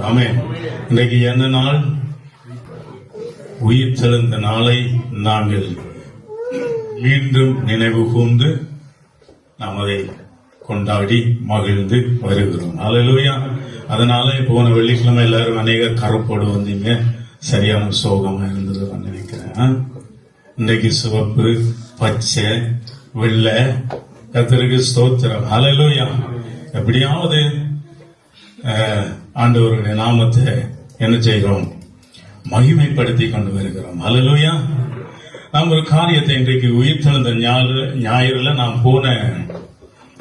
ஆமென். இன்றைக்கு என்ன நாள்? உயிர்த்தெழுந்த நாளை நாங்கள் மீண்டும் நினைவு கூர்ந்து நாம் அதை கொண்டாடி மகிழ்ந்து வருகிறோம். அல்லேலூயா. அதனால போன வெள்ளிக்கிழமை எல்லாரும் அநேகர் கருப்போடு வந்தீங்க. சரியான சோகமா இருந்தது நினைக்கிறேன். இன்றைக்கு சிவப்பு, பச்சை, வெள்ளை, கர்த்தருக்கு ஸ்தோத்திரம். அல்லேலூயா. எப்படியாவது ஆண்டவருடைய நாமத்தை என்ன செய்கிறோம்? மகிமைப்படுத்தி கொண்டு வருகிறோம். அல்லேலூயா. நாம் ஒரு காரியத்தை இன்றைக்கு உயிர்த்தெழுந்த ஞாயிறுல நாம் போன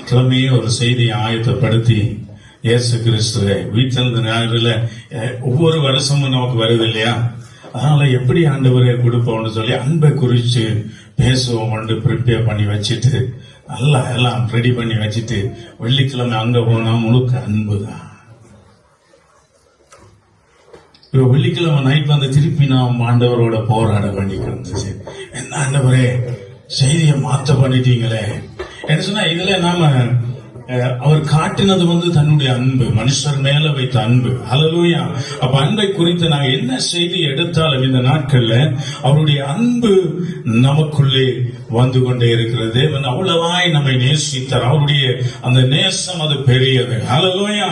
கிழமையே ஒரு செய்தியை ஆயத்தப்படுத்தி இயேசு கிறிஸ்துவை உயிர்த்தெழுந்த ஞாயிறுல ஒவ்வொரு வருஷமும் நமக்கு வருது இல்லையா? அதனால எப்படி ஆண்டவரை கொடுப்போம்னு சொல்லி அன்பை குறிச்சு பேசுவோம் ப்ரிப்பேர் பண்ணி வச்சுட்டு நல்லா எல்லாம் ரெடி பண்ணி வச்சுட்டு வெள்ளிக்கிழமை அங்க போனா முழுக்க அன்பு தான். இப்ப வெள்ளிக்கிழமை நைட் வந்து திருப்பி நாம் ஆண்டவரோட போராட வேண்டிக்கு இருந்துச்சு. என்ன ஆண்டவரே செய்தியை மாத்த பண்ணிட்டீங்களே என்ன சொன்னா, இதுல நாம அவர் காட்டினது வந்து தன்னுடைய அன்பு, மனுஷர் மேல வைத்த அன்பு. அல்லேலூயா. அப்ப அன்பை குறித்து நாங்க என்ன செய்தி எடுத்தாலும் இந்த நாட்கள்ல அவருடைய அன்பு நமக்குள்ளே வந்து கொண்டே இருக்கிறது. தேவன் அவ்வளவாய் நம்மை நேசித்தார். அவருடைய அந்த நேசம் அது பெரியது. அல்லேலூயா.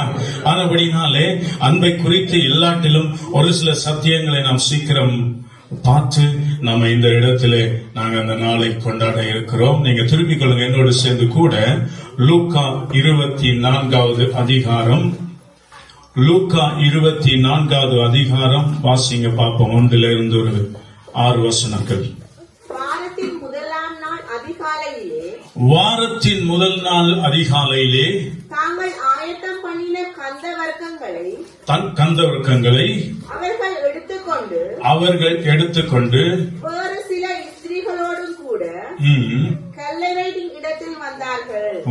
ஆனபடினாலே அன்பை குறித்து எல்லாட்டிலும் ஒரு சில சத்தியங்களை நாம் சீக்கிரம் பார்த்து நம்ம இந்த இடத்திலே நாங்க அந்த நாளை கொண்டாட இருக்கிறோம். நீங்க திரும்பிக் கொள்ளுங்க என்னோடு சேர்ந்து கூட. லூக்கா 24வது அதிகாரம், லூக்கா 24வது அதிகாரம் வாசிங்க பார்ப்போம். 1 ஒரு 6 வசனங்கள். வாரத்தின் முதல் நாள் அதிகாலையிலே தாங்கள் ஆயத்தம் பண்ணின கந்த வர்க்கங்களை அவர்கள் எடுத்துக்கொண்டு வேறு சில ஸ்திரீகளோடும் கூட கல்லறையின் இடத்தில்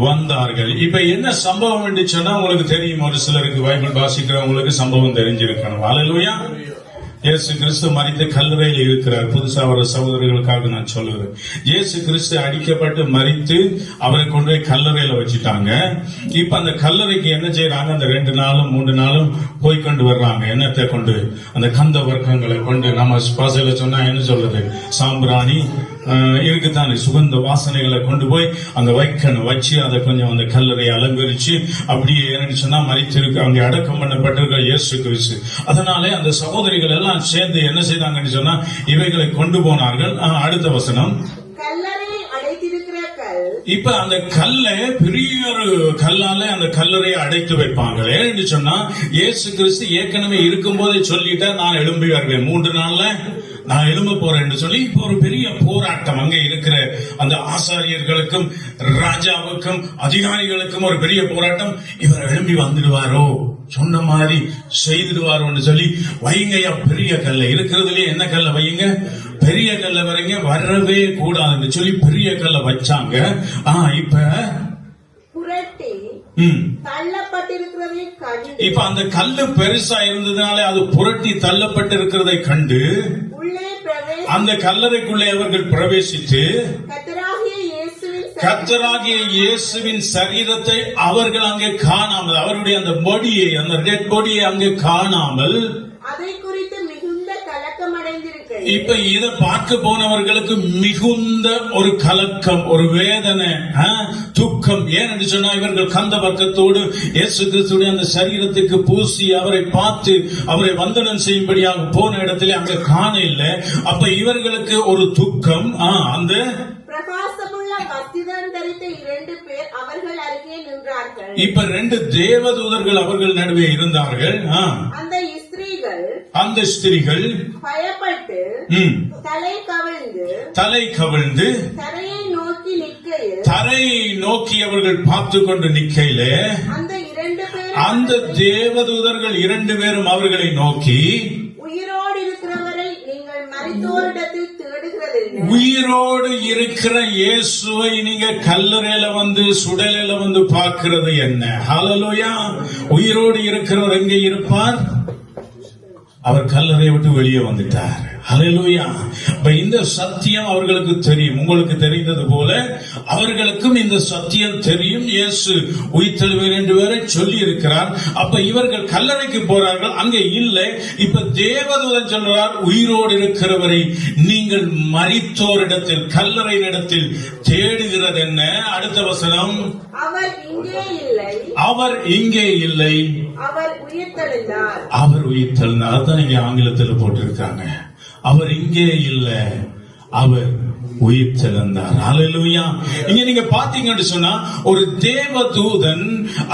வந்தார்கள். இப்ப என்ன சம்பவம் என்று சொன்னா உங்களுக்கு தெரியும். ஒரு சிலருக்கு பைபிள் வாசிக்கிறவங்களுக்கு சம்பவம் தெரிஞ்சிருக்கணும். அல்லேலூயா. இயேசு கிறிஸ்து மரித்து கல்லறையில் இருக்கிறார். புதுசா வர சகோதரர்களுக்காக நான் சொல்லுறேன். இயேசு கிறிஸ்து அடிக்கப்பட்டு மரித்து அவரை கொண்டு போய் கல்லறையில வச்சுட்டாங்க. இப்ப அந்த கல்லறைக்கு என்ன செய்யறாங்க? அந்த 2 நாளும் 3 நாளும் போய்கொண்டு வர்றாங்க. என்னத்தை கொண்டு? அந்த கந்த வர்க்கங்களை கொண்டு. நம்ம பாசையில சொன்னா என்ன சொல்றது? சாம்பிராணி இருக்குதானே, சுகந்த வாசனைகளை கொண்டு போய் அங்க வைக்கணும். வச்சு அதை கொஞ்சம் அந்த கல்லறையை அலங்கரிச்சு அப்படியே என்னன்னு சொன்னா மரித்திருக்கு, அங்கே அடக்கம் பண்ணப்பட்டிருக்கிற இயேசு கிறிஸ்து. அதனாலே அந்த சகோதரிகள் எல்லாம் சேர்ந்து என்ன செய்தாங்கன்னு சொன்னா இவைகளை கொண்டு போனார்கள். அடுத்த வசனம். இப்ப அந்த கல்லை பெரிய ஒரு கல்லால அந்த கல்லறையை அடைத்து வைப்பாங்க. ஏன்னு சொன்னா இயேசு கிறிஸ்து ஏற்கனவே இருக்கும் போதே சொல்லிட்டா நான் எழும்பி வருவேன், 3 நாள்ல நான் எழும்ப போறேன் சொல்லி இப்ப ஒரு பெரிய போராட்டம் அங்கே இருக்கிற அந்த ஆசாரியர்களுக்கும் ராஜாவுக்கும் அதிகாரிகளுக்கும் ஒரு பெரிய போராட்டம். இவர் எழும்பி வந்துடுவாரோ, சொன்ன மாதிரி செய்திடுவாரோன்னு சொல்லி வைங்கய்யா பெரிய கல்லை இருக்கிறதுலயே என்ன கல்லை வையுங்க, பெரிய கல்லை வரைங்க, வரவே கூடாதுன்னு சொல்லி பெரிய கல்லை வச்சாங்க. இப்ப இப்ப அந்த கல்லு பெருசா இருந்ததுனால அது புரட்டி தள்ளப்பட்டிருக்கிறதை கண்டு அந்த கல்லறைக்குள்ளே அவர்கள் பிரவேசித்து கர்த்தராகிய இயேசுவின் சரீரத்தை அவர்கள் அங்கே காணாமல், அவருடைய அந்த பாடியை, அந்த டெட் பாடியை அங்கே காணாமல் அதை குறித்து மிகுந்த கலக்கம் அடைந்திருக்கிறது. இப்ப இதை பார்க்க போனவர்களுக்கு மிகுந்த ஒரு கலக்கம், ஒரு வேதனை, துக்கம். ஏன்னு சொன்னா இவர்கள் கந்த வர்க்கத்தோடு இயேசு கிறிஸ்துடைய அந்த சரீரத்துக்கு பூசி அவரை பார்த்து அவரை வந்தனம் செய்யும்படியாக போன இடத்துல அங்க காண இல்லை. அப்ப இவர்களுக்கு ஒரு துக்கம். அந்த இப்ப 2 தேவதூதர்கள் அவர்கள் நடுவே இருந்தார்கள். அந்த ஸ்திரீகள் பயப்பட்டு தலை கவிழ்ந்து தரை நோக்கி அவர்கள் பார்த்து கொண்டு நிக்கையிலே அந்த தேவதூதர்கள் 2 பேரும் அவர்களை நோக்கி, உயிரோடு இருக்கிறவரை நீங்கள் மரித்தோரிடத்தில் உயிரோடு இருக்கிற இயேசுவை நீங்க கல்லறையில வந்து சுடலையில வந்து பார்க்கிறது என்ன? ஹல்லேலூயா. உயிரோடு இருக்கிறவர் எங்கே இருப்பார்? அவர் கல்லறையை விட்டு வெளியே வந்துட்டார். ஹல்லேலூயா. அப்ப இந்த சத்தியம் அவர்களுக்கு தெரியும். உங்களுக்கு தெரிந்தது போல அவர்களுக்கும் இந்த சத்தியம் தெரியும். இயேசு உயிர்த்தெழுவார் என்று வேற சொல்லி இருக்கிறார். அப்ப இவர்கள் கல்லறைக்கு போறார்கள், அங்கே இல்லை. இப்ப தேவதூதன் சொல்றார், உயிரோடு இருக்கிறவரை நீங்கள் மரித்தோரிடத்தில் கல்லறையினிடத்தில் தேடுகிறது என்ன? அடுத்த வசனம், அவர் இங்கே இல்லை, அவர் இங்கே இல்லை, அவர் உயிர்த்தெழுந்தார். அவர் உயிர்த்தெழுந்தார். அதான் இங்க ஆங்கிலத்தில் போட்டிருக்காங்க. அவர் இங்கே இல்லை, அவர் உயிர்த்தெழுந்தார். ஹல்லேலூயா. இங்க நீங்க பாத்தீங்கன்னு சொன்னா ஒரு தேவதூதன்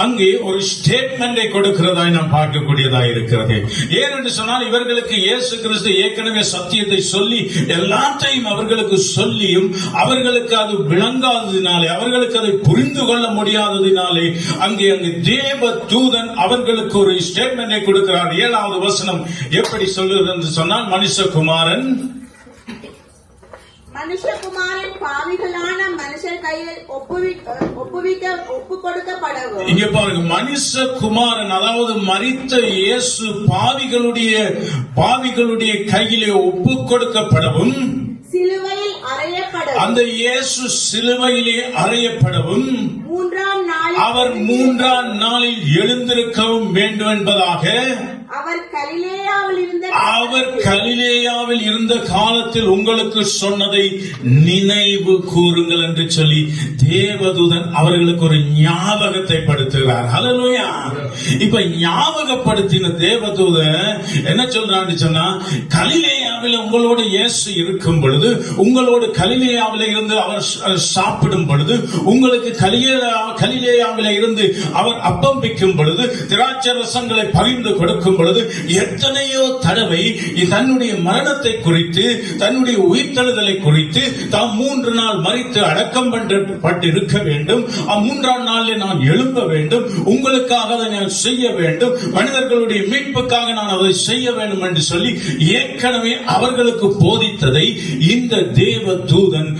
அங்கே ஒரு ஸ்டேட்மெண்டை கொடுக்கிறதாய் நாம் பார்க்கக்கூடியதா இருக்கிறது. ஏனென்று சொன்னால் இவர்களுக்கு இயேசு கிறிஸ்து ஏற்கனவே சத்தியத்தை சொல்லி எல்லாத்தையும் அவர்களுக்கு சொல்லியும் அவர்களுக்கு அது விளங்காததினாலே, அவர்களுக்கு அதை புரிந்து கொள்ள முடியாததினாலே அங்கே தேவதூதன் அவர்களுக்கு ஒரு ஸ்டேட்மெண்டை கொடுக்கிறார். 7வது வசனம் எப்படி சொல்லுகிறது என்று சொன்னால், மனுஷகுமாரன் பாவிகளான மனுஷர் கையில் ஒப்பு கொடுக்கப்படவும். இங்க பாருங்க, மனுஷகுமாரன் அதாவது மரித்த இயேசு பாவிகளுடைய கையிலே ஒப்பு கொடுக்கப்படவும், சிலுவையில் அறையப்படவும், அந்த இயேசு சிலுவையிலே அறையப்படவும், அவர் 3ஆம் நாளில் எழுந்திருக்கவும் வேண்டும் என்பதாக அவர் கலிலேயாவில் இருந்த காலத்தில் உங்களுக்கு சொன்னதை நினைவு கூறுங்கள் என்று சொல்லி தேவதூதன் அவர்களுக்கு ஒரு ஞாபகத்தை படுத்துகிறார். ஹல்லேலூயா. இப்ப ஞாபகப்படுத்தின தேவதூதன் என்ன சொல்றான்னு சொன்னா, கலிலேயாவில் உங்களோட இயேசு இருக்கும் பொழுது, உங்களோடு கலிலேயாவில் இருந்து அவர் சாப்பிடும் பொழுது, உங்களுக்கு கலிலேயாவில் இருந்து அவர் அப்பம் பிக்கும் பொழுது, திராட்சை ரசங்களை பகிர்ந்து கொடுக்கும் பொழுது, எத்தனையோ தடவை தன்னுடைய மரணத்தை குறித்து, தன்னுடைய உயிர்த்தெழுதலை குறித்து, தாம் 3 நாள் மரித்து அடக்கம் பண்ணப்பட்டு இருக்க வேண்டும், 3ஆம் நாளில் நான் எழும்ப வேண்டும், உங்களுக்காக அதை நான் செய்ய வேண்டும், மனிதர்களுடைய மீட்புக்காக நான் அதை செய்ய வேண்டும் என்று சொல்லி ஏற்கனவே அவர்களுக்கு போதித்ததை இந்த தேவ தூதன்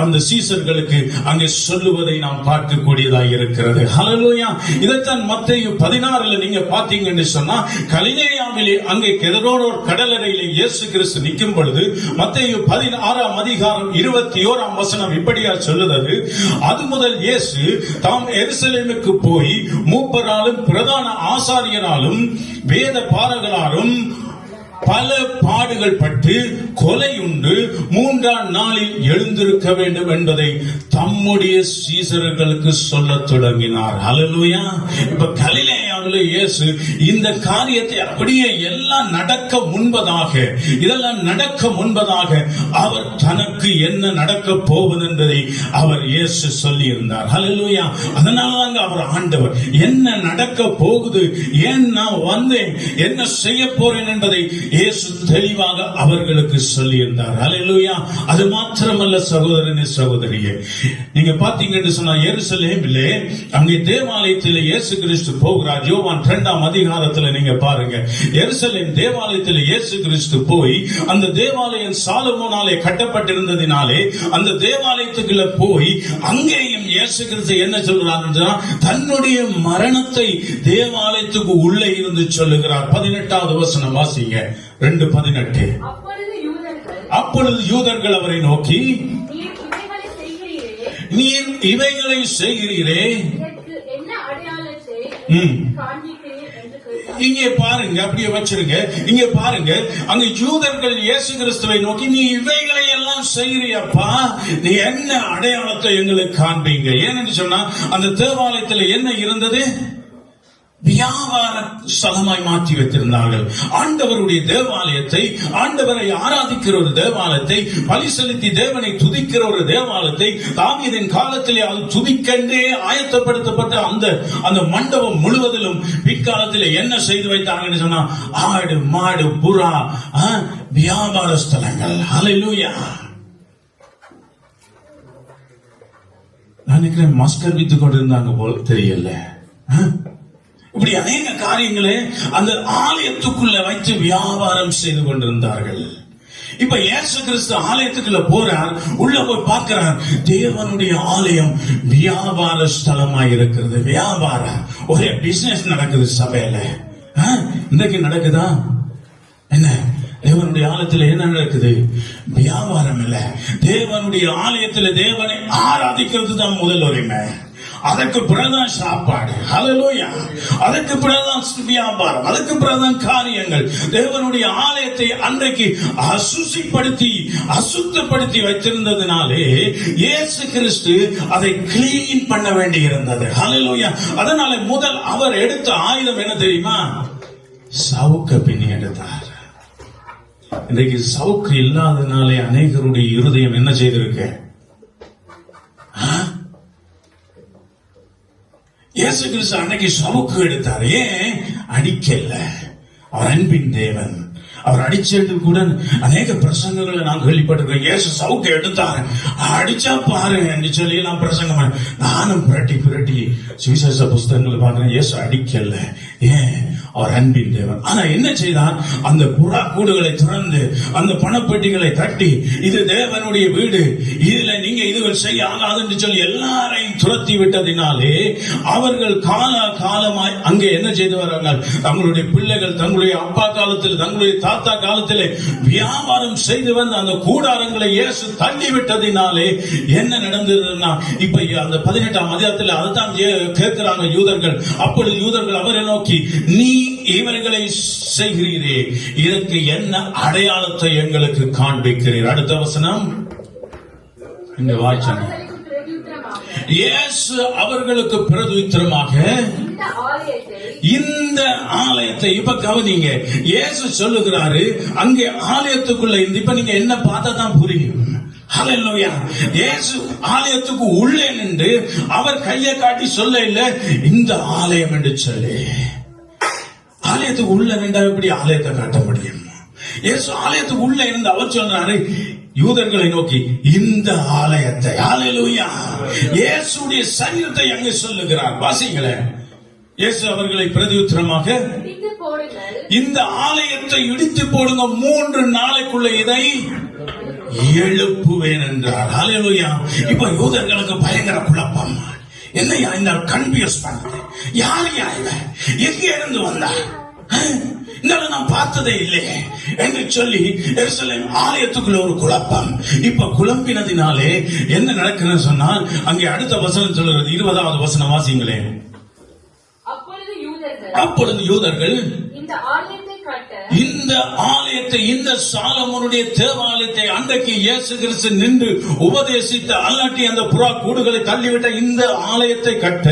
அந்த சீசர்களுக்கு அங்கே சொல்லுவதை நாம் பார்க்கக்கூடியதாக இருக்கிறது. ஹல்லேலூயா. இதைத்தான் மத்தேயு 16 நீங்க பாத்தீங்கன்னு சொன்னா, கலிலேயாவிலே அங்கே கெதரோன் கடலறையிலே இயேசு கிறிஸ்து நிற்கும் பொழுது மத்தேயு 16ஆம் அதிகாரம் 21ஆம் வசனம் இப்படியா சொல்லுகிறது, அது முதல் இயேசு தாம் எருசலேமுக்கு போய் மூப்பராலும் பிரதான ஆசாரியராலும் வேத பாரகராலும் பல பாடுகள் பட்டு கொலையுண்டு 3ஆம் நாளில் எழுந்திருக்க வேண்டும் என்பதை தம்முடைய சீசர்களுக்கு சொல்லத் தொடங்கினார். ஹல்லேலூயா. இப்ப கலிலேயாவிலே இயேசு இந்த காரியத்தை அப்படியே எல்லாம் நடக்க முன்பதாக, இதெல்லாம் நடக்க முன்பதாக அவர் தனக்கு என்ன நடக்க போவது என்பதை அவர் இயேசு சொல்லி இருந்தார். ஹல்லேலூயா. அதனால அவர் ஆண்டவர் என்ன நடக்க போகுது, ஏன் நான் வந்தேன், என்ன செய்ய போறேன் என்பதை இயேசு தெளிவாக அவர்களுக்கு சொல்லி இருந்தார். ஹல்லேலூயா. அது மாத்திரமல்ல சகோதரனே சகோதரியே, நீங்க பாத்தீங்கன்னு சொன்னா எருசலேமிலே அங்கே தேவாலயத்தில் இயேசு கிறிஸ்து போகிறார். யோவான் 2ஆம் அதிகாரத்தில் நீங்க பாருங்க, எருசலேம் தேவாலயத்தில் இயேசு கிறிஸ்து போய், அந்த தேவாலயம் சாலமோனாலே கட்டப்பட்டிருந்ததினாலே அந்த தேவாலயத்துக்குள்ள போய் அங்கேயும் இயேசு கிறிஸ்து என்ன சொல்றார், தன்னுடைய மரணத்தை தேவாலயத்துக்கு உள்ளே இருந்து சொல்லுகிறார். 18வது வசனம் வாசிங்க. 2:18. அப்பொழுது யூதர்கள் அவரை நோக்கி, நீர் இவைகளை செய்கிறீரே, இங்கே பாருங்க, அப்படியே வச்சிருங்க. இங்க பாருங்க, அங்க யூதர்கள் இயேசு கிறிஸ்துவை நோக்கி, நீ இவைகளை எல்லாம் செய்கிறியப்பா, நீ என்ன அடையாளத்தை எங்களுக்கு காண்பீங்க? ஏன்னு சொன்னா அந்த தேவாலயத்தில் என்ன இருந்தது? வியாபார ஸ்தலமாய் மாற்றி வைத்திருந்தார்கள். ஆண்டவருடைய தேவாலயத்தை, ஆண்டவரை ஆராதிக்கிற ஒரு தேவாலயத்தை, பலி செலுத்தி தேவனை துதிக்கிற ஒரு தேவாலயத்தை, தாவீதின் காலத்திலே அது துதிக்கென்றே ஆயத்தப்படுத்தப்பட்ட அந்த மண்டபம் முழுவதிலும் பிற்காலத்தில் என்ன செய்து வைத்தாங்கன்னு சொன்னா, ஆடு மாடு புறா வியாபார ஸ்தலங்கள். ஹல்லேலூயா. நான் நினைக்கிறேன் மஸ்கர் வித்து கொண்டு இருந்தாங்க போல தெரியல. இப்படி அநேக காரியங்களை அந்த ஆலயத்துக்குள்ள வைத்து வியாபாரம் செய்து கொண்டிருந்தார்கள். இப்ப இயேசு கிறிஸ்து ஆலயத்துக்குள்ள போறார், உள்ள போய் பார்க்கிறார், தேவனுடைய ஆலயம் வியாபார ஸ்தலமாய் இருக்கிறது. வியாபாரம், ஒரே பிசினஸ் நடக்குது சபையில. இன்றைக்கு நடக்குதா என்ன? தேவனுடைய ஆலயத்தில் என்ன நடக்குது? வியாபாரம் இல்ல. தேவனுடைய ஆலயத்தில் தேவனை ஆராதிக்கிறது தான் முதல் உரிமை. அதற்கு பிறகுதான் சாப்பாடு. ஹல்லேலூயா. அதற்கு பிறகுதான் வியாபாரம், அதற்கு பிறகுதான் காரியங்கள். தேவனுடைய ஆலயத்தை அன்றைக்கு அசுத்தப்படுத்தி வைத்திருந்ததினாலே இயேசு கிறிஸ்து அதை கிளீன் பண்ண வேண்டி இருந்தது. ஹல்லேலூயா. அதனால முதல் அவர் எடுத்த ஆயுதம் என்ன தெரியுமா? சவுக்க பின்னி எடுத்தார். இன்றைக்கு சவுக்கு இல்லாதனாலே அநேகருடைய இருதயம் என்ன செய்திருக்கு? இயேசு கிறிஸ்து அன்னைக்கு சவுக்கு எடுத்தார். ஏன்? அடிக்கல. அவர் அன்பின் தேவன். அவர் அடிச்சது கூட அநேக பிரசங்கங்களை நான் கேள்விப்பட்டிருக்கேன். இயேசு சவுக்கு எடுத்தார், அடிச்சா பாரு என்று சொல்லி நான் பிரசங்கம் நானும் புரட்டி சுவிசேஷ புஸ்தகங்களை பார்க்கிறேன். இயேசு அடிக்கல. ஏன்? அவர் அன்பின் தேவன். ஆனா என்ன செய்தார்? அந்த புறா கூடுகளை திறந்து அந்த பணப்பெட்டிகளை தட்டி, இது தேவனுடைய வீடு, இதுல நீங்க இதுகள் செய்ய ஆகாது என்று சொல்லி எல்லாரையும் துரத்தி விட்டதினாலே அவர்கள் காலமாய் அங்கே என்ன செய்து வரார்கள்? தங்களுடைய பிள்ளைகள் தங்களுடைய அப்பா காலத்தில், தங்களுடைய தாத்தா காலத்தில் வியாபாரம் செய்து வந்த அந்த கூடாரங்களை இயேசு தள்ளி விட்டதினாலே என்ன நடந்ததுன்னா, இப்ப அந்த 18ஆம் அதிகாரத்தில் அதுதான் கேட்கிறாங்க யூதர்கள். அப்பொழுது யூதர்கள் அவரை நோக்கி, நீ இவர்களை செய்கிறீரே, இதற்கு என்ன அடையாளத்தை எங்களுக்கு காண்பிக்கிறீர்? அடுத்த வசனம் இந்த வாய்ச்சனை. இயேசு அவர்களுக்கு பிரதியுத்தரமாக இந்த ஆலயத்தை, இப்ப கவனிங்க, இயேசு சொல்லுகிறாரு அங்கே ஆலயத்துக்குள்ள இப்ப நீங்க என்ன பார்த்தா தான் புரியும். ஹல்லேலூயா. இயேசு ஆலயத்துக்கு உள்ளே நின்று அவர் கையை காட்டி சொல்ல இல்ல இந்த ஆலயம் என்று சொல்லி. ஆலயத்துக்கு உள்ள நின்றா எப்படி ஆலயத்தை காட்ட முடியும்? இயேசு ஆலயத்துக்கு உள்ள இருந்து அவர் சொல்றாரு யூதர்களை நோக்கி இந்த ஆலயத்தை. ஹல்லேலூயா. இயேசுடைய சரீரத்தை அங்கே சொல்லுகிறார். வாசிங்களேன். இயேசு அவர்களை பிரதியுத்தரமாக இந்த ஆலயத்தை இடித்து போடுங்க, 3 நாளைக்குள்ள இதை எழுப்புவேன் என்றார். ஹல்லேலூயா. இப்ப யூதர்களுக்கு பயங்கர குழப்பம். என்னையா இந்த கன்ஃபியூஸ் பண்ணது? யார் இவன்? எங்கே இருந்து வந்தார்? நான் பார்த்ததே இல்லையே என்று சொல்லி எருசலேம் ஆலயத்துக்குள்ள ஒரு குழப்பம். இப்ப குழம்பினதினாலே என்ன நடக்குன்னு சொன்னால், அங்கே அடுத்த வசனம் சொல்லுகிறது, 20வது வசனம் வாசிங்களேன். அப்பொழுது யூதர்கள் இந்த ஆலயத்தை, இந்த சாலமோனுடைய தேவாலயத்தை அன்றைக்கு இயேசு கிறிஸ்து நின்று உபதேசித்த அல்லாட்டி அந்த புறா கூடுகளை தள்ளிவிட்ட இந்த ஆலயத்தை கட்ட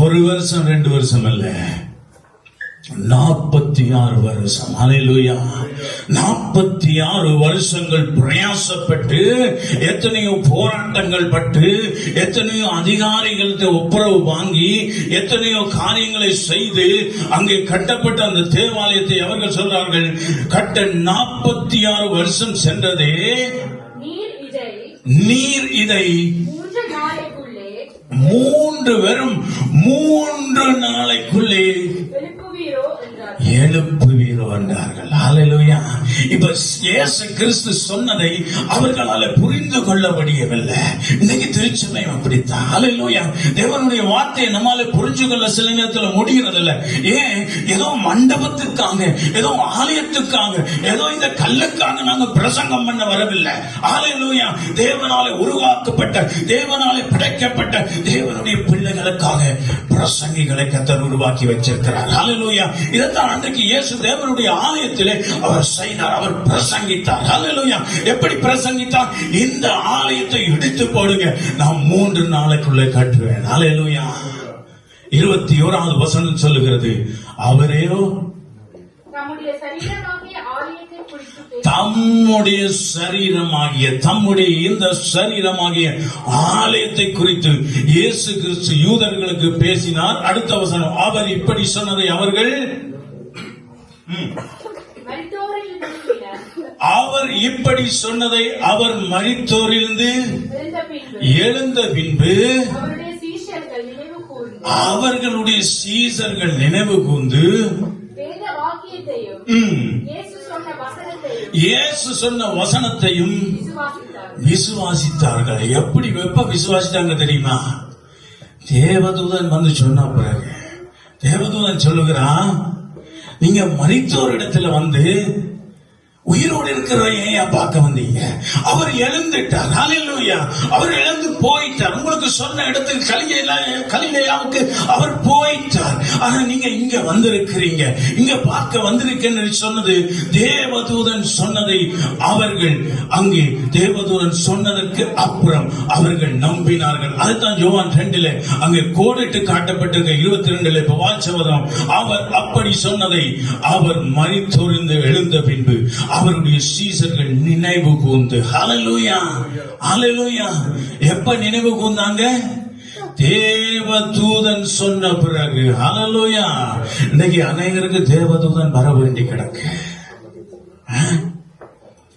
1 வருஷம் 2 வருஷம் அல்ல, 46 வருஷம். ஹல்லேலூயா. 46 வருஷங்கள் பிரயாசப்பட்டு, எத்தனையோ போராட்டங்கள் பட்டு, எத்தனையோ அதிகாரிகள்கிட்ட ஒப்புரவு வாங்கி, எத்தனையோ காரியங்களை செய்து அங்கே கட்டப்பட்ட அந்த தேவாலயத்தை அவர்கள் சொல்றார்கள் கட்ட 46 வருஷம் சென்றதே. நீர் இதை 3 நாளைக்குள்ளே எழுப்புவீரோ என்றார்கள். ஹல்லேலூயா. இப்ப இயேசு கிறிஸ்து சொன்னதை அவர்களால புரிந்து கொள்ள முடியவில்லை. இன்னைக்கு திருச்சபையும் அப்படித்தான். ஹல்லேலூயா. தேவனுடைய வார்த்தையை நம்மால புரிஞ்சு கொள்ள சில நேரத்தில் முடிகிறது இல்ல. ஏன்? ஏதோ மண்டபத்துக்காக, ஏதோ ஆலயத்துக்காக, ஏதோ இந்த கல்லுக்காக நாங்க பிரசங்கம் பண்ண வரவில்லை. ஹல்லேலூயா. தேவனாலே உருவாக்கப்பட்ட, தேவனாலே படைக்கப்பட்ட தேவனுடைய பிள்ளைகளுக்காக பிரசங்கிகளை கர்த்தர் உருவாக்கி வச்சிருக்கிறார். ஹல்லேலூயா. இதைத்தான் அன்றைக்கு இயேசு தேவனுடைய ஆலயத்திலே அவர் செய்தார். அவர் பிரசங்கித்தார். ஹல்லேலூயா. எப்படி பிரசங்கித்தார்? இந்த ஆலயத்தை இடித்து போடுங்க, நான் 3 நாளைக்குள்ளே கட்டுவேன். ஹல்லேலூயா. 21வது வசனம் சொல்லுகிறது, அவரேயோ தம்முடைய சரீரமாகிய, தம்முடைய இந்த சரீரமாகிய ஆலயத்தை குறித்து இயேசு கிறிஸ்து யூதர்களுக்கு பேசினார். அடுத்த வசனம், அவர் இப்படி சொன்னதை அவர்கள் அவர் மரித்தோரிலிருந்து எழுந்த பின்பு அவர்களுடைய சீஷர்கள் நினைவு கூர்ந்து இயேசு சொன்ன வசனத்தையும் விசுவாசித்தார்கள். எப்படி எப்ப விசுவாசித்தாங்க தெரியுமா? தேவதூதன் வந்து சொன்ன பிறகு. தேவதூதன் சொல்லுகிறான், நீங்க மரித்தோர் இடத்துல வந்து உயிரோடு இருக்கிறத ஏன் பார்க்க வந்தீங்க? அவர் எழுந்துட்டார். ஹல்லேலூயா. அவர் எழுந்து போயிட்டார். உங்களுக்கு சொன்ன இடத்துக்கு கலிலேயாவுக்கு அவர் போயிட்டார். ஆனா நீங்க இங்க வந்திருக்கிறீங்க, இங்க பார்க்க வந்திருக்கேன்னு சொன்னது தேவதூதன் சொன்னதை அவர்கள் அங்கே தேவதூதன் சொன்னதற்கு அப்புறம் அவர்கள் நம்பினார்கள். அதுதான் யோவான் 2 அங்கே கோடிட்டு காட்டப்பட்டிருக்க 22 இப்ப வாச்சவதம். அவர் அப்படி சொன்னதை அவர் மரித்தொழிந்து எழுந்த பின்பு அவருடைய சீசர்கள் நினைவு கூர்ந்து, ஹல்லேலூயா ஹல்லேலூயா. எப்ப நினைவு கூர்ந்தாங்க? தேவதூதன் சொன்ன பிறகு. ஹல்லேலூயா. இன்னைக்கு அநேகருக்கு தேவதூதன் வர வேண்டி கிடக்கு.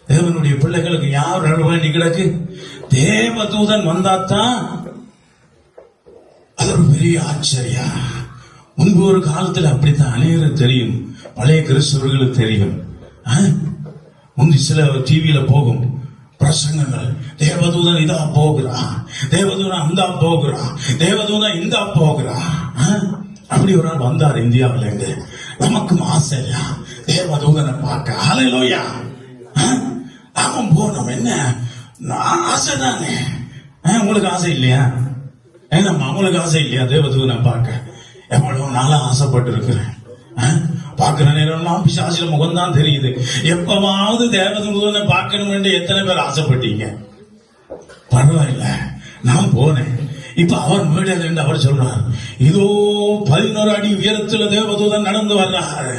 தேவனுடைய பிள்ளைகளுக்கு யார் வர வேண்டி கிடக்கு? தேவதூதன் வந்தாத்தான் அது ஒரு பெரிய ஆச்சரியம். முன்பு ஒரு காலத்தில் அப்படித்தான் அநேகருக்கு தெரியும், பழைய கிறிஸ்தவர்களுக்கு தெரியும். முந்தி சில டிவியில போகும் பிரசங்கங்கள், தேவதூதன் இதா போகிறான், தேவதூதன் அந்த போகிறான், தேவதூதன் இந்த போகிறான். அப்படி ஒரு ஆள் வந்தார் இந்தியாவில இருந்து. நமக்கும் ஆசை இல்லையா தேவதூதனை பார்க்க? ஹல்லேலூயா. அவன் போனோம், என்ன ஆசை தானே. உங்களுக்கு ஆசை இல்லையா? ஏன்னா உங்களுக்கு ஆசை இல்லையா தேவதூதனை பார்க்க? எவ்வளவு நாளா ஆசைப்பட்டு இருக்கிறேன். பார்க்கிற நேரம் பிசாசில முகம்தான் தெரியுது. எப்பவாவது தேவதூதனை பார்க்கணும் என்று எத்தனை பேர் ஆசைப்பட்டீங்க? பரவாயில்ல, நான் போனேன். இப்ப அவர் மேடையில் இருந்து அவர் சொல்றார், இதோ 11 அடி உயரத்துல தேவதூதன் நடந்து வர்றாரு.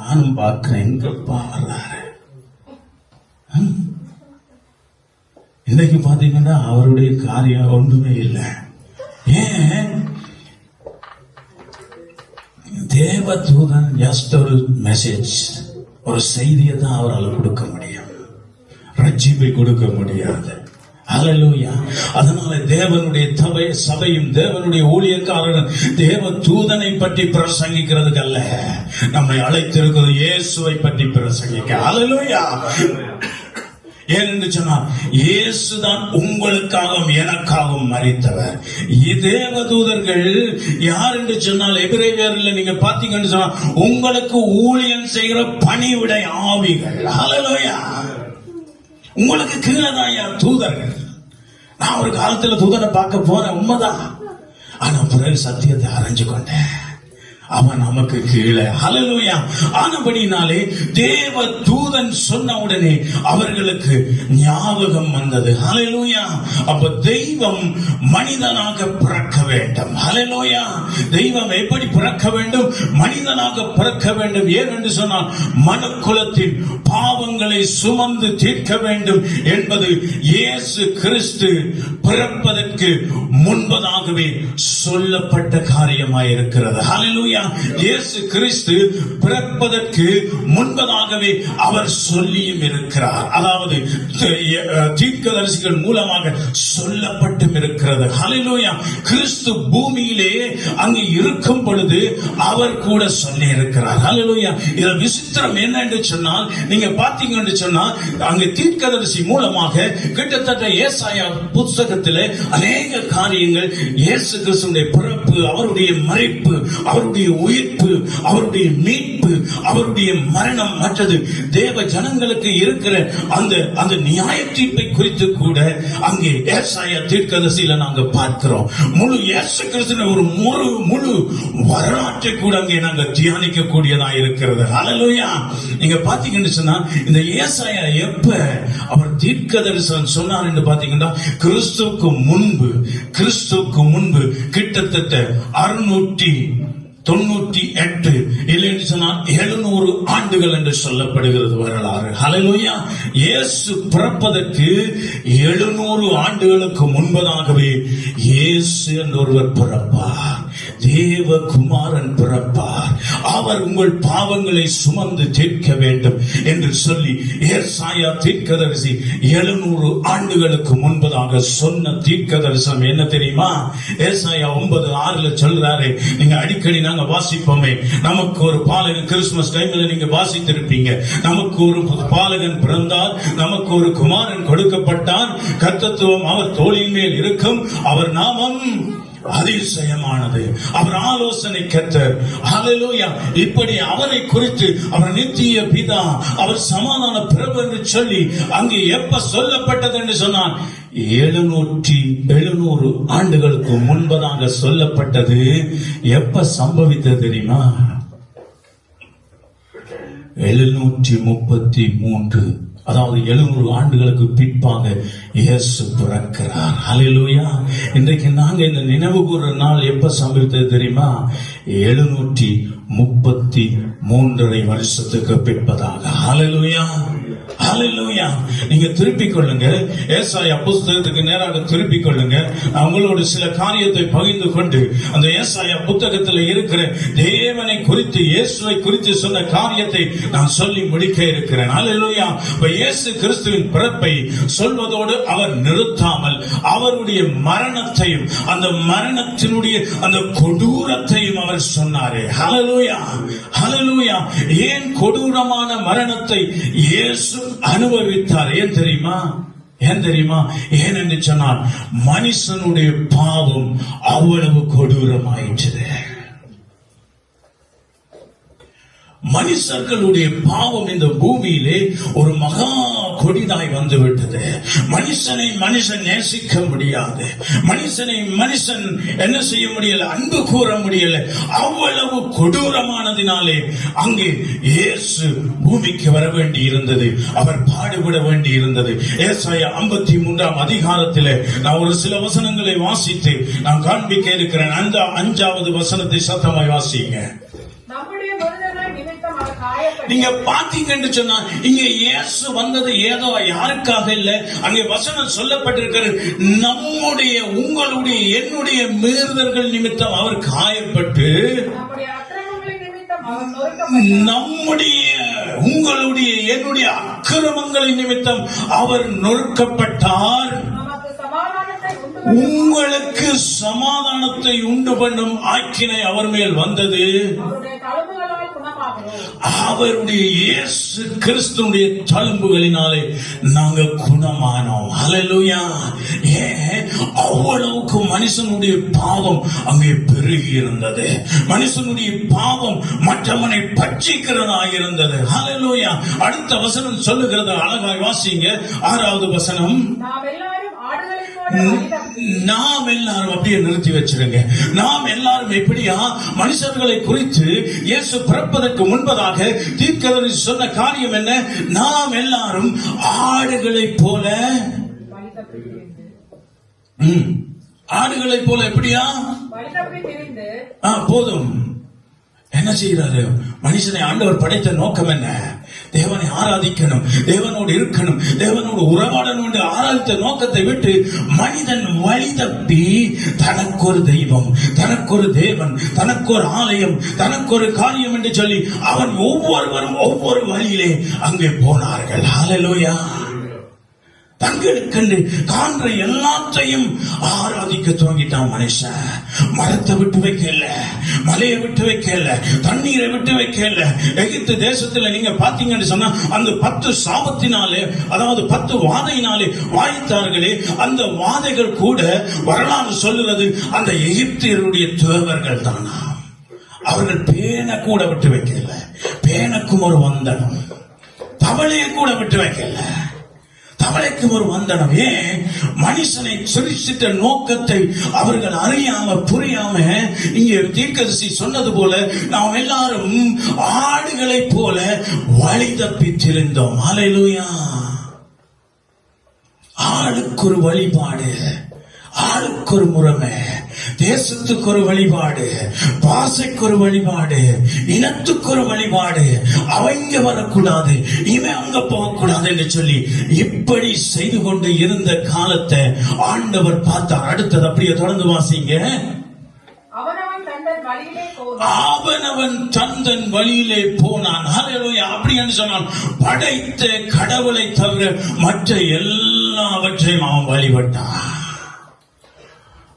நானும் பார்க்கிறேன், எங்கப்பா வர்றாரு. இன்னைக்கு பாத்தீங்கன்னா அவருடைய காரியம் ஒன்றுமே இல்லை. ஏன்? தேவதூதன் ஜஸ்ட் ஒரு மெசேஜ், ஒரு செய்தியை தான் அவரால் கொடுக்க முடியும், ரட்சிப்பை கொடுக்க முடியாது. ஹல்லேலூயா. அதனால தேவனுடைய சபையும் தேவனுடைய ஊழியக்காரர்கள் தேவதூதனை பற்றி பிரசங்கிக்கிறதுக்கு அல்ல, நம்மை அழைத்திருக்கிறது இயேசுவை பற்றி பிரசங்கிக்க. ஹல்லேலூயா. ஏனென்று சொன்னால் இயேசுதான் உங்களுக்காகவும் எனக்காகவும் மரித்தவர். தேவதூதர்கள் யார் என்று சொன்னால் எபிரேயர்ல நீங்க பாத்தீங்கன்னு சொன்னா உங்களுக்கு ஊழியம் செய்கிற பணிவிடை ஆவிகள். ஹல்லேலூயா. உங்களுக்கு கீழதான் யார் தூதர்கள். நான் ஒரு காலத்துல தூதனை பார்க்க போறேன், உண்மைதான். ஆனா பிறகு சத்தியத்தை அறிஞ்சு கொண்டேன், அவன் நமக்கு கீழே. ஹல்லேலூயா. ஆனபடினாலே தேவ தூதன் சொன்ன உடனே அவர்களுக்கு ஞாபகம் வந்தது. ஹல்லேலூயா. அப்ப தெய்வம் மனிதனாக பிறக்க வேண்டும். ஹல்லேலூயா. தெய்வம் எப்படி பிறக்க வேண்டும்? மனிதனாக பிறக்க வேண்டும். ஏனென்று சொன்னால் மனுக்குலத்தின் பாவங்களை சுமந்து தீர்க்க வேண்டும் என்பது இயேசு கிறிஸ்து பிறப்பதற்கு முன்பதாகவே சொல்லப்பட்ட காரியமாயிருக்கிறது. ஹல்லேலூயா. இயேசு கிறிஸ்து பிறப்பதற்கு முன்பதாகவே அவர் சொல்லியும் இருக்கிறார். அதாவது தீர்க்கதரிசிகள் மூலமாக சொல்லப்பட்டும் இருக்கிறது. ஹல்லேலூயா. கிறிஸ்து பூமியிலே அங்கு இருக்கும் பொழுது அவர் கூட சொல்லி இருக்கிறார். ஹல்லேலூயா. இத விசித்திரம் என்ன என்று சொன்னால், நீங்க பாத்தீங்க என்று சொன்னால் அங்கு தீர்க்கதரிசி மூலமாக கிட்டத்தட்ட ஏசாயா புத்தகத்திலே அநேக காரியங்கள் இயேசு கிறிஸ்துவின் பிறப்பு, அவருடைய மரிப்பு, அவருடைய உயிர்ப்பு, அவருடைய மீட்பு, அவருடைய மரணம், மற்றது தேவ ஜனங்களுக்கு இருக்கிற அந்த நியாய தீர்ப்பை குறித்து கூட அங்கே ஏசாயா தீர்க்கதரிசியில நாங்க பார்க்கிறோம். முழு இயேசு கிறிஸ்துவின் ஒரு முழு வரலாற்றை கூட அங்கே நாங்க தியானிக்க கூடியதா இருக்கிறது. ஹல்லேலூயா. நீங்க பாத்தீங்கன்னு சொன்னா இந்த ஏசாயா எப்ப அவர் தீர்க்கதரிசனம் சொன்னார் என்று பாத்தீங்கன்னா கிறிஸ்துவுக்கு முன்பு கிட்டத்தட்ட 698 இல்லைன்னு சொன்னால் 700 ஆண்டுகள் என்று சொல்லப்படுகிறது வரலாறு. ஹல்லேலூயா. இயேசு பிறப்பதற்கு 700 ஆண்டுகளுக்கு முன்பதாகவே இயேசு என்ற ஒருவர் பிறப்பார், தேவகுமாரன் பிறப்பார், அவர் உங்கள் பாவங்களை சுமந்து தீர்க்க வேண்டும் என்று சொல்லி ஏசாயா தீர்க்கதரிசி 700 ஆண்டுகளுக்கு முன்பதாக சொன்ன தீர்க்க தரிசனம் என்ன தெரியுமா? ஏசாயா 9:6 சொல்றாரு. நீங்க அடிக்கடி நாங்க வாசிப்போமே, நமக்கு ஒரு பாலகன், கிறிஸ்துமஸ் டைம்ல நீங்க வாசித்திருப்பீங்க, நமக்கு ஒரு பாலகன் பிறந்தார், நமக்கு ஒரு குமாரன் கொடுக்கப்பட்டார், கர்த்தத்துவம் அவர் தோளின் மேல் இருக்கும், அவர் நாமம் அதிசயமானது. அவர் ஆலோசனை கர்த்தர். ஹல்லேலூயா. இப்படி அவரை குறித்து அவர் நித்திய பிதா, அவர் சமாதான பிரபு என்று சொல்லி அங்கே எப்ப சொல்லப்பட்டது என்று சொன்னான், 700 ஆண்டுகளுக்கு முன்பதாக சொல்லப்பட்டது. எப்ப சம்பவித்தது தெரியுமா? 733, அதாவது 700 ஆண்டுகளுக்கு பிற்பாக இயேசு பிறக்கிறார். ஹல்லேலூயா. இன்றைக்கு நாங்க இந்த நினைவு கூறுற நாள் எப்ப சம்பவித்தது தெரியுமா? 733 வருஷத்துக்கு பிற்பதாக. ஹல்லேலூயா, ஹல்லேலூயா. நீங்க திருப்பிக் கொள்ளுங்க, ஏசாயா புத்தகத்துக்கு நேராக திருப்பிக் கொள்ளுங்க. அவங்களோட சில காரியத்தை பகிர்ந்து கொண்டு அந்த ஏசாயா புத்தகத்தில் இருக்கிற தேவனை குறித்து, இயேசுவை குறித்து சொன்ன காரியத்தை நான் சொல்லி முடிக்க இருக்கிறேன். ஹல்லேலூயா. இயேசு கிறிஸ்துவின் பிறப்பை சொல்வதோடு அவர் நிறுத்தாமல் அவருடைய மரணத்தையும் அந்த மரணத்தினுடைய அந்த கொடூரத்தையும் அவர் சொன்னாரே. ஹல்லேலூயா, ஹல்லேலூயா. ஏன் கொடூரமான மரணத்தை இயேசு அனுபவித்தார்? ஏன் தெரியுமா? ஏன் என்று சொன்னால், மனுஷனுடைய பாவம் அவ்வளவு கொடூரமாயிற்று. மனுஷர்களுடைய பாவம் இந்த பூமியிலே ஒரு மகா கொடிதாய் வந்துவிட்டது. மனுஷனை மனுஷன் நேசிக்க முடியாது. மனுஷனை மனுஷன் என்ன செய்ய முடியல? அன்பு கூற முடியல. அவ்வளவு கொடூரமானதினாலே அங்கே இயேசு பூமிக்கு வர வேண்டி இருந்தது. அவர் பாடுபட வேண்டி இருந்தது. ஏசாயா 53 அதிகாரத்திலே நான் ஒரு சில வசனங்களை வாசித்து நான் காண்பிக்க இருக்கிறேன். அந்த 5வது வசனத்தை சத்தமாய் வாசிங்க. நீங்க பாத்தீங்கன்னு சொன்னா, இங்க இயேசு வந்தது ஏதோ யாருக்காக இல்ல. அங்கே வசனம் சொல்லப்பட்டிருக்கிறது, நம்முடைய, உங்களுடைய, என்னுடைய மீறுதல்கள் நிமித்தம் அவர் காயப்பட்டு, நம்முடைய, உங்களுடைய, என்னுடைய அக்கிரமங்களின் நிமித்தம் அவர் நொறுக்கப்பட்டார். உங்களுக்கு சமாதானத்தை உண்டு பண்ணும் ஆக்கினை அவர் மேல் வந்தது. அவருடைய இயேசு கிறிஸ்துடைய தழும்புகளினாலே நாங்க குணமானோம். ஹல்லேலூயா. ஏன்? அவ்வளவுக்கு மனுஷனுடைய பாவம் அங்கே பெருகி இருந்தது. மனுஷனுடைய பாவம் மற்றவனை பட்சிக்கிறதாக இருந்தது. ஹல்லேலூயா. அடுத்த வசனம் சொல்லுகிறது, அழகாய் வாசிங்க. 6வது வசனம். நாம் எல்லாரும் அப்படியே நிறுத்தி வச்சிருங்க. நாம் எல்லாரும் எப்படியா மனுஷர்களை குறித்து இயேசு பிறப்பதற்கு முன்பதாக தீர்க்கதரிசி சொன்ன காரியம் என்ன? நாம் எல்லாரும் ஆடுகளைப் போல, ஆடுகளைப் போல எப்படியா போதும். என்ன செய்யறாரு? மனுஷனை ஆண்டவர் படைத்த நோக்கம் என்ன? தேவனை ஆராதிக்கணும், தேவனோடு இருக்கணும், தேவனோடு உறவாடணும் என்று ஆராதித்த நோக்கத்தை விட்டு மனிதன் வழி தப்பி தனக்கு ஒரு தெய்வம், தனக்கு ஒரு தேவன், தனக்கு ஒரு ஆலயம், தனக்கு ஒரு காரியம் என்று சொல்லி அவன் ஒவ்வொருவரும் ஒவ்வொரு வழியிலே அங்கே போனார்கள். ஹல்லேலூயா. தங்களுக்கு காண்ற எல்லாத்தையும் ஆராதிக்க துவங்கிட்டான் மனுஷன். மரத்தை விட்டு வைக்கல, மலையை விட்டு வைக்கல, தண்ணீரை விட்டு வைக்கல. எகிப்து தேசத்துல நீங்க பாத்தீங்கன்னு சொன்னா, அந்த 10 சாபத்தினாலே, அதாவது 10 வாதையினாலே வாய்த்தார்களே, அந்த வாதைகள் கூட வரலாறு சொல்லுறது அந்த எகிப்தியருடைய தேவர்கள் தானா. அவர்கள் பேனை கூட விட்டு வைக்கல. பேனுக்கும் ஒரு வந்தனம். தவளையை கூட விட்டு வைக்கல. தவளைக்கும் ஒரு வந்தனம். ஏன்? மனுஷனை சிருஷ்டித்த நோக்கத்தை அவர்கள் அறியாம புரியாம, இங்கே தீர்க்கதரிசி சொன்னது போல நாம் எல்லாரும் ஆடுகளைப் போல வழி தப்பி திரிந்தோம். ஹல்லேலூயா. ஆளுக்கு ஒரு வழிபாடு, ஆளுக்கு ஒரு முறைமை, தேசத்துக்கு ஒரு வழிபாடு, பாசைக்கு ஒரு வழிபாடு, இனத்துக்கு ஒரு வழிபாடு. அவங்க வரக்கூடாது, இவன் அங்க போகக்கூடாது என்று சொல்லி இப்படி செய்து கொண்டு இருந்த காலத்தை ஆண்டவர் பார்த்தார். அடுத்தது அப்படியே தொடர்ந்து வாசிங்க. அவனவன் தந்தன் வழியிலே போனான். ஹல்லேலூயா. அப்படின்னு சொன்னான், படைத்த கடவுளை தவிர மற்ற எல்லாவற்றையும் அவன் வழிபட்டான்.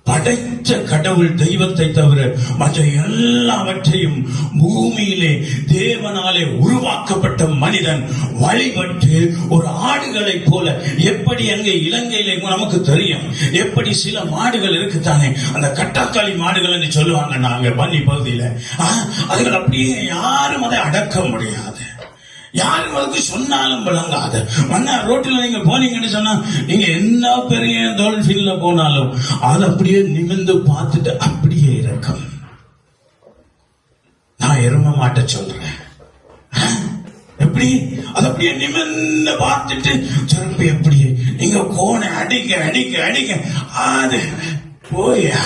படைத்த கடவுள் தெய்வத்தை தவிர மற்ற எல்லாவற்றையும் பூமியிலே தேவனாலே உருவாக்கப்பட்ட மனிதன் வழிபட்டு ஒரு ஆடுகளை போல, எப்படி அங்கே இலங்கையிலே நமக்கு தெரியும் எப்படி சில மாடுகள் இருக்குத்தானே, அந்த கட்டாக்காளி மாடுகள் என்று சொல்லுவாங்க நாங்க பன்னி பகுதியில. அதுகள் அப்படியே யாரும் அதை அடக்க முடியாது, யாரும் அதுக்கு சொன்னாலும் விளங்காது. மன்னார் ரோட்டில் நீங்க போனீங்கன்னு சொன்னா, நீங்க என்ன பெரிய டோல்பின்ல போனாலும் அது அப்படியே நிமிர்ந்து பார்த்துட்டு அப்படியே இருக்கும். நான் எரும மாட்ட சொல்றேன், எப்படி அது அப்படியே நிமிர்ந்து பார்த்துட்டு திருப்பி எப்படியே நீங்க கோணை அடிக்க அடிக்க அடிக்க அது போயா,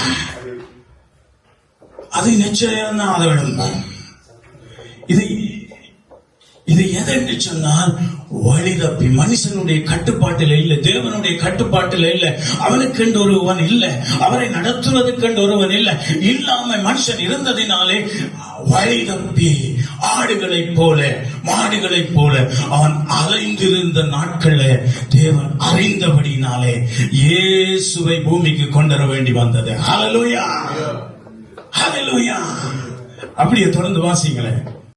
அது நிச்சயம் தான் அதை விளம்பும். இது எதென்று சொன்னால் வழி தப்பி மனுஷனுடைய கட்டுப்பாட்டில் இல்லை, தேவனுடைய கட்டுப்பாட்டில் இல்லை. அவனுக்கென்று ஒருவன் இல்லை, அவரை நடத்துவதற்கென்று ஒருவன் இல்லை. இல்லாம மனுஷன் இருந்ததினாலே வழி தப்பி ஆடுகளைப் போல மாடுகளைப் போல அவன் அலைந்திருந்த நாட்கள தேவன் அறிந்தபடினாலே இயேசுவை பூமிக்கு கொண்டு வர வேண்டி வந்தது. ஹல்லேலூயா, ஹல்லேலூயா. அப்படியே தொடர்ந்து வாசிங்களேன்.